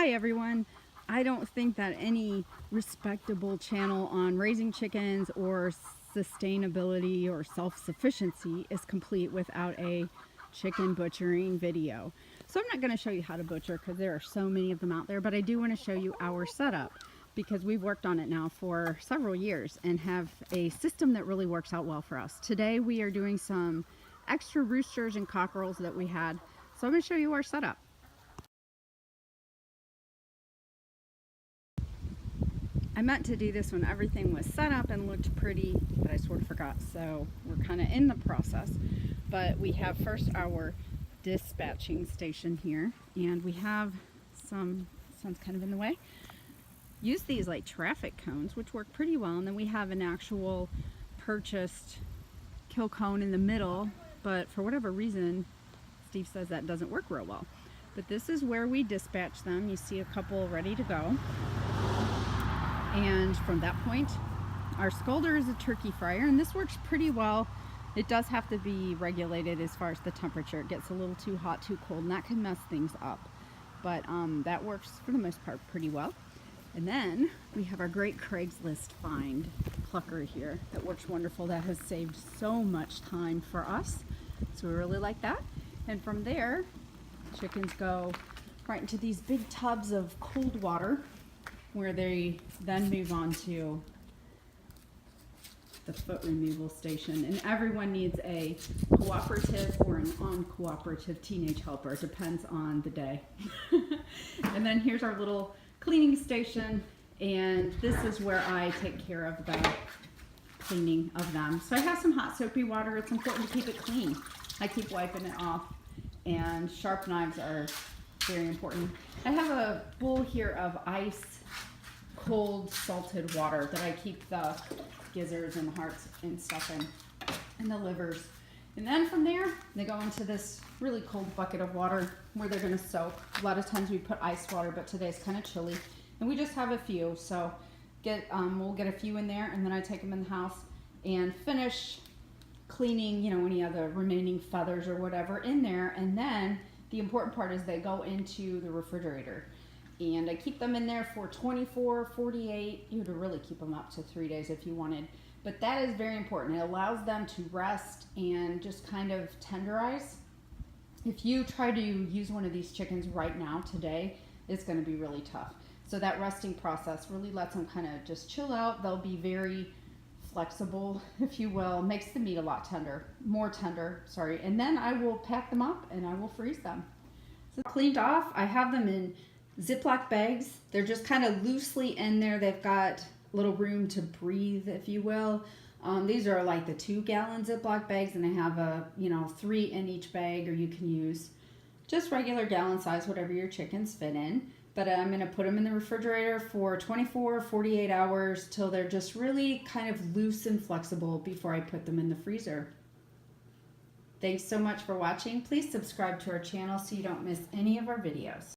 Hi everyone. I don't think that any respectable channel on raising chickens or sustainability or self-sufficiency is complete without a chicken butchering video. So I'm not going to show you how to butcher because there are so many of them out there, but I do want to show you our setup because we've worked on it now for several years and have a system that really works out well for us. Today we are doing some extra roosters and cockerels that we had. So I'm going to show you our setup. I meant to do this when everything was set up and looked pretty, but I sort of forgot, so we're kind of in the process. But we have first our dispatching station here, and we have sun's kind of in the way. Use these like traffic cones, which work pretty well, and then we have an actual purchased kill cone in the middle, but for whatever reason, Steve says that doesn't work real well. But this is where we dispatch them. You see a couple ready to go. And from that point, our Scolder is a turkey fryer, and this works pretty well. It does have to be regulated as far as the temperature. It gets a little too hot, too cold, and that can mess things up. But that works for the most part pretty well. And then we have our great Craigslist find plucker here that works wonderful. That has saved so much time for us. So we really like that. And from there, chickens go right into these big tubs of cold water, where they then move on to the foot removal station. And everyone needs a cooperative or an uncooperative teenage helper. It depends on the day. And then here's our little cleaning station, and this is where I take care of the cleaning of them. So I have some hot soapy water. It's important to keep it clean. I keep wiping it off, and sharp knives are very important. I have a bowl here of ice cold salted water that I keep the gizzards and the hearts and stuff in, and the livers. And then from there, they go into this really cold bucket of water where they're gonna soak. A lot of times we put ice water, but today's kind of chilly, and we just have a few. So we'll get a few in there, and then I take them in the house and finish cleaning, you know, any of the remaining feathers or whatever in there. And then the important part is they go into the refrigerator. And I keep them in there for 24, 48, you would really keep them up to 3 days if you wanted. But that is very important. It allows them to rest and just kind of tenderize. If you try to use one of these chickens right now, today, it's gonna be really tough. So that resting process really lets them kind of just chill out. They'll be very flexible, if you will, makes the meat a lot more tender, sorry. And then I will pack them up and I will freeze them. So cleaned off, I have them in Ziploc bags. They're just kind of loosely in there. They've got little room to breathe, if you will. These are like the 2-gallon Ziploc bags, and they have a 3 in each bag, or you can use just regular gallon size, whatever your chickens fit in. But I'm going to put them in the refrigerator for 24, 48 hours till they're just really kind of loose and flexible before I put them in the freezer. Thanks so much for watching. Please subscribe to our channel so you don't miss any of our videos.